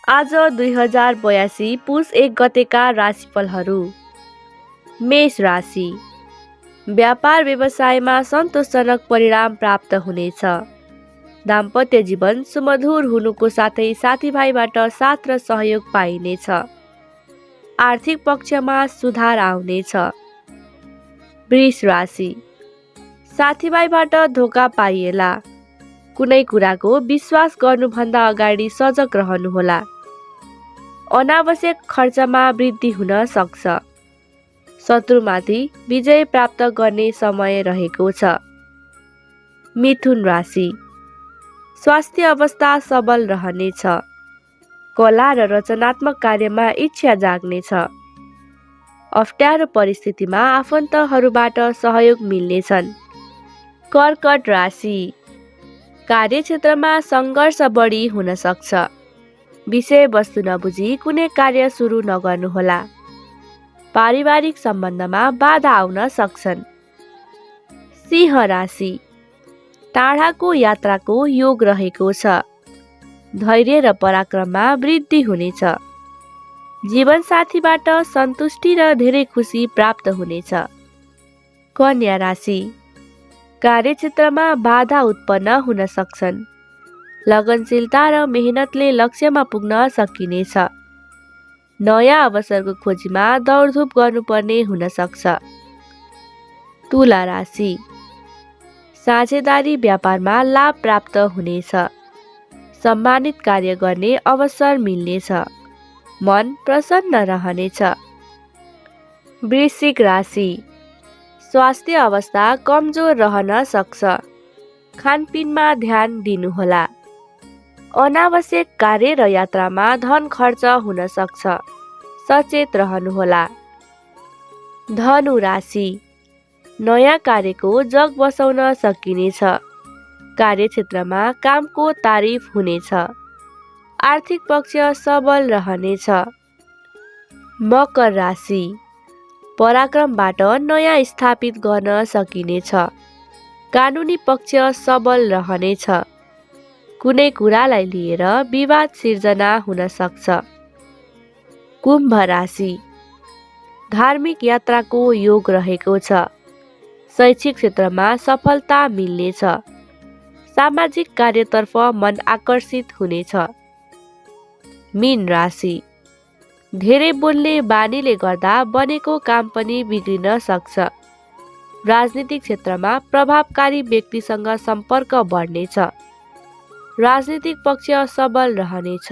आज 2082 पुस 1 गतेका राशिफलहरू। मेष राशि। व्यापार व्यवसायमा सन्तोषजनक परिणाम प्राप्त हुनेछ। दाम्पत्य जीवन सुमधुर हुनुको साथै साथीभाइबाट साथ र सहयोग पाइनेछ। आर्थिक पक्षमा सुधार आउनेछ। वृष राशि। साथीभाइबाट धोका पाइएला। कुनै कुराको विश्वास गर्नुभन्दा अगाडि सजग रहनुहोला। अनावश्यक खर्चमा वृद्धि हुन सक्छ। शत्रुमाथि विजय प्राप्त गर्ने समय रहेको छ। मिथुन राशि। स्वास्थ्य अवस्था सबल रहनेछ। कला र रचनात्मक कार्यमा इच्छा जाग्नेछ। अप्ठ्यारो परिस्थितिमा आफन्तहरूबाट सहयोग मिल्नेछन्। कर्कट राशि। कार्यक्षेत्रमा सङ्घर्ष बढी हुन सक्छ। विषयवस्तु नबुझी कुनै कार्य सुरु नगर्नुहोला। पारिवारिक सम्बन्धमा बाधा आउन सक्छन्। सिंह राशि। टाढाको यात्राको योग रहेको छ। धैर्य र पराक्रममा वृद्धि हुनेछ। जीवनसाथीबाट सन्तुष्टि र धेरै खुसी प्राप्त हुनेछ। कन्या राशि। कार्यक्षेत्रमा बाधा उत्पन्न हुन सक्छन्। लगनशीलता र मेहनतले लक्ष्यमा पुग्न सकिनेछ। नयाँ अवसरको खोजीमा दौडधुप गर्नुपर्ने हुन सक्छ। तुला राशि। साझेदारी व्यापारमा लाभ प्राप्त हुनेछ। सम्मानित कार्य गर्ने अवसर मिल्नेछ। मन प्रसन्न रहनेछ। वृश्चिक राशि। स्वास्थ्य अवस्था कमजोर रहन सक्छ। खानपिनमा ध्यान दिनुहोला। अनावश्यक कार्य र यात्रामा धन खर्च हुन सक्छ। सचेत रहनुहोला। धनु राशि। नयाँ कार्यको जग बसाउन सकिनेछ। कार्यक्षेत्रमा कामको तारिफ हुनेछ। आर्थिक पक्ष सबल रहनेछ। मकर राशि। पराक्रमबाट नयाँ स्थापित गर्न सकिनेछ। कानुनी पक्ष सबल रहनेछ। कुनै कुरालाई लिएर विवाद सिर्जना हुन सक्छ। कुम्भ राशि। धार्मिक यात्राको योग रहेको छ। शैक्षिक क्षेत्रमा सफलता मिल्नेछ। सामाजिक कार्यतर्फ मन आकर्षित हुनेछ। मीन राशि। धेरै बोल्ने बानीले गर्दा बनेको काम पनि बिग्रिन सक्छ। राजनीतिक क्षेत्रमा प्रभावकारी व्यक्तिसँग सम्पर्क बढ्नेछ। राजनीतिक पक्ष सबल रहनेछ।